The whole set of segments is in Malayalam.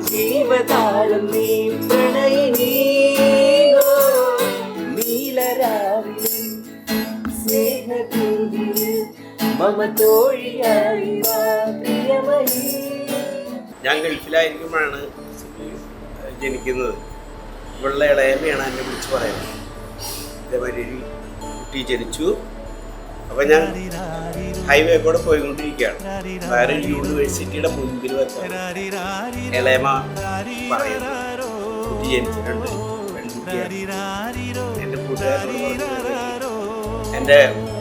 ജീവതാളം നീ പ്രണയിനീ നീലരാവിലെ സ്നേഹതൂതിൽ മമ തോഴിയായി പ്രിയമയീ. ഞാൻ ഗൾഫിലായിരിക്കുമ്പോഴാണ് ജനിക്കുന്നത്. ഇവളുടെ ഇളയമയാണ് എന്നെ വിളിച്ച് പറയുന്നത് ഇതേമാതിരി ഒരു കുട്ടി ജനിച്ചു. അപ്പം ഞാൻ ഹൈവേ കൂടെ പോയിക്കൊണ്ടിരിക്കുകയാണ്. വേറെ ഒരു യൂണിവേഴ്സിറ്റിയുടെ മുൻപിൽ വെച്ചാണ് ഇളയമ പറയുന്നത് കുട്ടി ജനിച്ചിട്ടുണ്ട്, പെൺകുട്ടിയാണ്. എൻ്റെ കൂട്ടുകാരോട് പറഞ്ഞു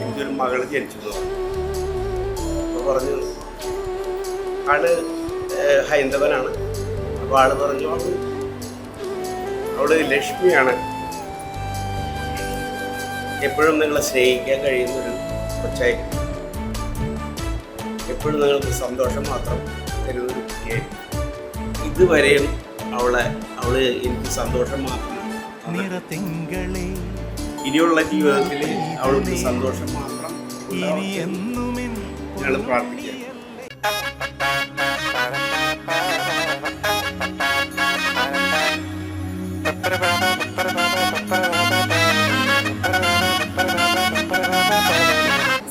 എനിക്കൊരു മകൾ ജനിച്ചു. അപ്പോൾ പറഞ്ഞു ആള് ഹൈന്ദവനാണ്. അപ്പോൾ ആള് പറഞ്ഞു അവള് ലക്ഷ്മിയാണ്, എപ്പോഴും നിങ്ങളെ സ്നേഹിക്കാൻ കഴിയുന്നൊരു കൊച്ചായിരിക്കും, എപ്പോഴും നിങ്ങൾക്ക് സന്തോഷം മാത്രം തരുന്നൊരു കുട്ടിയായിരിക്കും. ഇതുവരെയും അവള് എനിക്ക് സന്തോഷം മാത്രം. ഇനിയുള്ള ജീവിതത്തിൽ അവൾക്ക് സന്തോഷം മാത്രം ഞങ്ങൾ പ്രാർത്ഥിക്കുക.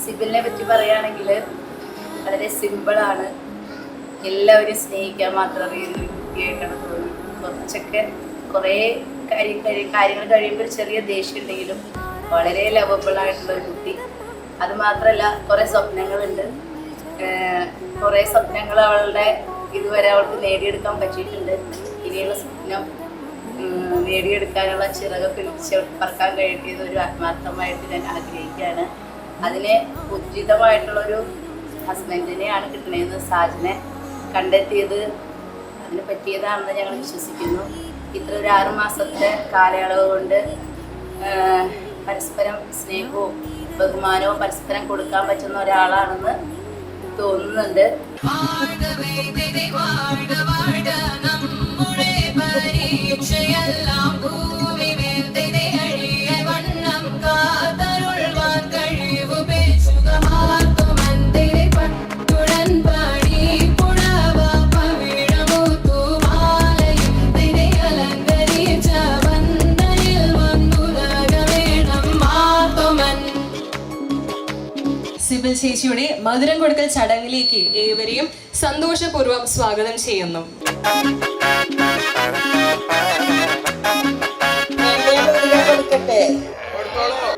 സിബിലിനെ പറ്റി പറയുകയാണെങ്കിൽ വളരെ സിമ്പിളാണ്. എല്ലാവരും സ്നേഹിക്കാൻ മാത്രം അറിയുന്ന ഒരു കുട്ടിയായിട്ടാണ് തോന്നുന്നത്. കുറച്ചൊക്കെ കുറേ കാര്യങ്ങൾ കഴിയുമ്പോൾ ഒരു ചെറിയ ദേഷ്യം ഉണ്ടെങ്കിലും വളരെ ലവബിളായിട്ടുള്ള ഒരു കുട്ടി. അതുമാത്രമല്ല കുറേ സ്വപ്നങ്ങളുണ്ട്. കുറേ സ്വപ്നങ്ങൾ അവളുടെ ഇതുവരെ അവൾക്ക് നേടിയെടുക്കാൻ പറ്റിയിട്ടുണ്ട്. ഇനിയുള്ള സ്വപ്നം നേടിയെടുക്കാനുള്ള ചിറക് പിടിച്ച് പറക്കാൻ കഴിയുന്നത് ഒരു ആത്മാർത്ഥമായിട്ട് ഞാൻ ആഗ്രഹിക്കുകയാണ്. അതിന് ഉചിതമായിട്ടുള്ളൊരു ഹസ്ബൻഡിനെയാണ് കിട്ടണതെന്ന് സാജനെ കണ്ടെത്തിയത് അതിന് പറ്റിയതാണെന്ന് ഞങ്ങൾ വിശ്വസിക്കുന്നു. ഇത്ര ഒരു 6 മാസത്തെ കാലയളവ് കൊണ്ട് പരസ്പരം സ്നേഹവും ബഹുമാനവും പരസ്പരം കൊടുക്കാൻ പറ്റുന്ന ഒരാളാണെന്ന് തോന്നുന്നുണ്ട്. സിബിൽ ചേച്ചിയുടെ മധുരം കൊടുക്കൽ ചടങ്ങിലേക്ക് ഏവരെയും സന്തോഷപൂർവ്വം സ്വാഗതം ചെയ്യുന്നു.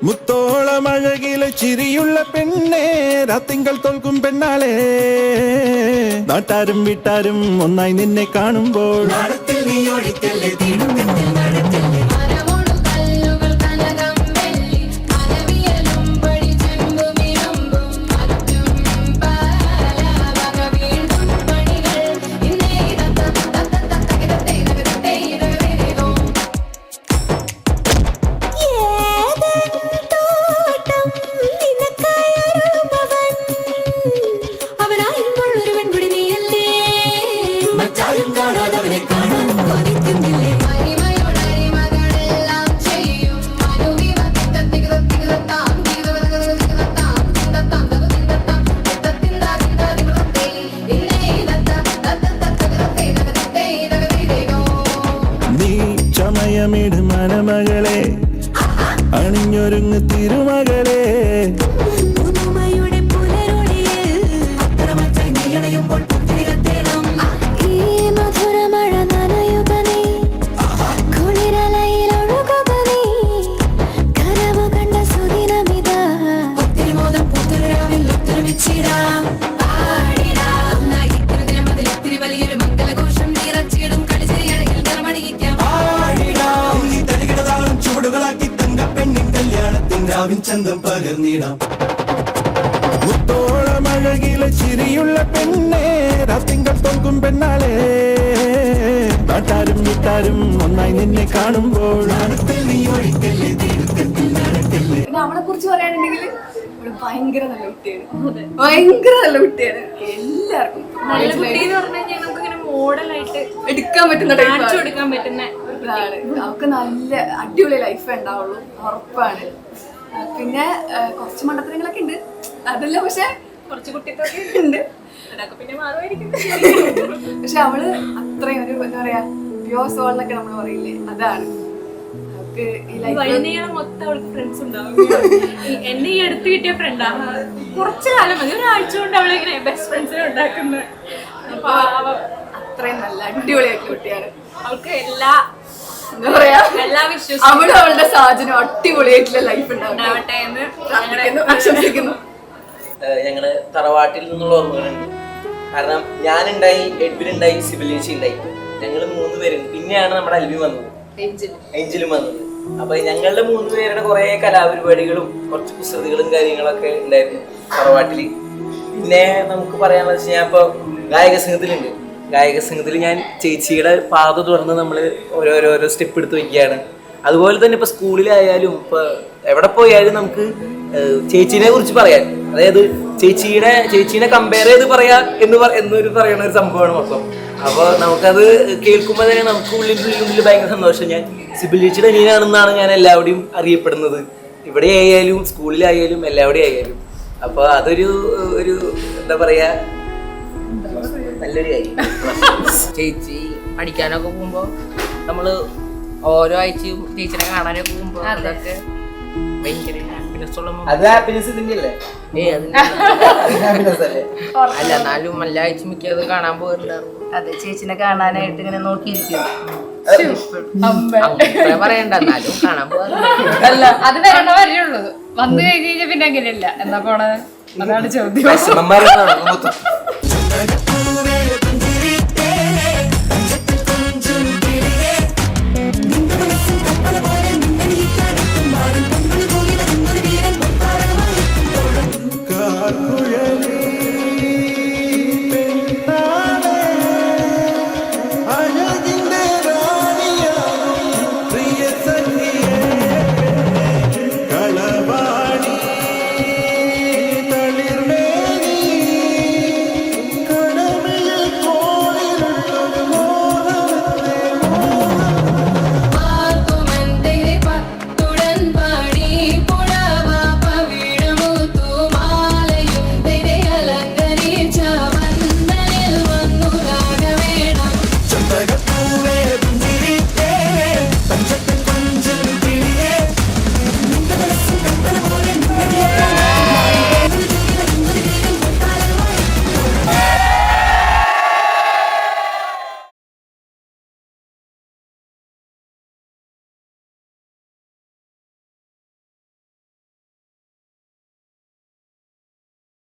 മുത്തോളമഴകിലെ ചിരിയുള്ള പെണ്ണേ, രാത്തിങ്കൾ തോൽക്കും പെണ്ണാളെ, നാട്ടാരും വീട്ടാരും ഒന്നായി നിന്നെ കാണുമ്പോൾ മനമകളെ അണിഞ്ഞൊരുങ്ങ് തിരുമകളെ, ചന്തം പകർന്നിടാം. മുത്തോളമഴകിലെ ചിരിയുള്ള പെണ്ണേ, രാത്തിങ്കൾ തോൽക്കും പെണ്ണാളെ, നാട്ടാരും വീട്ടാരും ഒന്നായി നിന്നെ കാണുമ്പോൾ അവളെ കുറിച്ച് പറയാനുണ്ടെങ്കിൽ ഭയങ്കര നല്ല കുട്ടിയാണ്. ഭയങ്കര നല്ല കുട്ടിയാണ്. എല്ലാവർക്കും നല്ല കുട്ടി എന്ന് പറഞ്ഞു കഴിഞ്ഞാൽ നമുക്ക് ഇങ്ങനെ മോഡലായിട്ട് എടുക്കാൻ പറ്റുന്ന കാണിച്ചു കൊടുക്കാൻ പറ്റുന്ന ഇതാണ്. അവൾക്ക് നല്ല അടിപൊളി ലൈഫ് ഉണ്ടാവുള്ളൂ, ഉറപ്പാണ്. പിന്നെ കുറച്ച് മണ്ടത്തരങ്ങളൊക്കെ ഉണ്ട്, അതെല്ലാം പക്ഷെ കുറച്ച് കുട്ടിത്തൊക്കെ ഉണ്ട്. അതൊക്കെ പിന്നെ മാറുമായിരിക്കും. പക്ഷെ അവള് അത്രയും ഒരു എന്താ പറയാ പ്യോർ സോൾ എന്നൊക്കെ നമ്മൾ പറയില്ലേ, അതാണ് അവൾക്ക് ഈ ലൈഫ്. വൈകുന്നേരം മൊത്തം അവൾക്ക് ഫ്രണ്ട്സ് ഉണ്ടാവും. എന്നെ ഈ അടുത്ത് കിട്ടിയ ഫ്രണ്ടാണ്. കുറച്ചു കാലം മതി, ഒരാഴ്ച കൊണ്ട് അവളിങ്ങനെ ബെസ്റ്റ് ഫ്രണ്ട്സിനെ ഉണ്ടാക്കുന്നത്. അപ്പൊ അത്രയും നല്ല അടിപൊളിയായിട്ടുള്ള കുട്ടിയാണ്. അവൾക്ക് എന്താ പറയാ, എല്ലാ വിശ്വസിക്കും അവളും അവളുടെ സാഹചര്യം അടിപൊളിയായിട്ടുള്ള ലൈഫ് ഉണ്ടാവട്ടെ എന്ന് പ്രാർത്ഥിക്കുന്നു, ആശംസിക്കുന്നു. ഞങ്ങള് തറവാട്ടിൽ നിന്നുള്ള ഓർമ്മകളുണ്ട്. കാരണം ഞാനുണ്ടായി, എഡ്വിൻ ഉണ്ടായി, സിബിൽ ചേച്ചി ഉണ്ടായി. ഞങ്ങൾ 3 പേരും. പിന്നെയാണ് നമ്മുടെ അൽബി വന്നത്, ഏഞ്ചലും വന്നത്. അപ്പൊ ഞങ്ങളുടെ 3 പേരുടെ കുറെ കലാപരിപാടികളും കുറച്ച് കുസൃതികളും കാര്യങ്ങളൊക്കെ ഉണ്ടായിരുന്നു തറവാട്ടില്. പിന്നെ നമുക്ക് പറയാനുള്ളത് വെച്ചാൽ ഞാൻ ഇപ്പൊ ഗായക സംഘത്തിലുണ്ട്. ഗായക സംഘത്തിൽ ഞാൻ ചേച്ചിയുടെ പാത തുറന്ന് നമ്മൾ ഓരോരോ സ്റ്റെപ്പ് എടുത്ത് വയ്ക്കുകയാണ്. അതുപോലെ തന്നെ ഇപ്പൊ സ്കൂളിലായാലും ഇപ്പൊ എവിടെ പോയാലും നമുക്ക് ചേച്ചീനെ കുറിച്ച് പറയാൻ, അതായത് ചേച്ചീനെ കമ്പയർ ചെയ്ത് പറയാ എന്നൊരു പറയുന്ന ഒരു സംഭവമാണ് മൊത്തം. അപ്പോൾ നമുക്കത് കേൾക്കുമ്പോൾ തന്നെ നമുക്ക് ഉള്ളിൽ ഭയങ്കര സന്തോഷം. ഞാൻ സിബിൽ ചേച്ചിയുടെ അനിയനാണെന്നാണ് ഞാൻ എല്ലാവരുടെയും അറിയപ്പെടുന്നത്, ഇവിടെ ആയാലും സ്കൂളിലായാലും എല്ലാവിടെയും ആയാലും. അപ്പോൾ അതൊരു എന്താ പറയാ നല്ലൊരു കാര്യം. ചേച്ചി പഠിക്കാനൊക്കെ പോകുമ്പോ നമ്മള് ഓരോ ആഴ്ചയും ടീച്ചറെ കാണാനൊക്കെ പോകുമ്പോ അതൊക്കെ ഭയങ്കര ഹാപ്പിനെസ് ഉള്ള അത് ഹാപ്പിനെസ് തന്നെയല്ലേ? അല്ല എന്നാലും എല്ലാ ആഴ്ച മിക്കത് കാണാൻ പോകാറുണ്ടായിരുന്നു. അതെ, ചേച്ചിനെ കാണാനായിട്ട് ഇങ്ങനെ നോക്കിയിരിക്കും. അത്ര പറയണ്ട, എന്നാലും കാണാൻ പോകാറുണ്ട്. അല്ല അത് വരണ വരെയുള്ളത്, വന്നു കഴിഞ്ഞ് കഴിഞ്ഞാൽ പിന്നെ അങ്ങനെയല്ല. എന്നാ പോണത്, അതാണ് ചോദ്യം.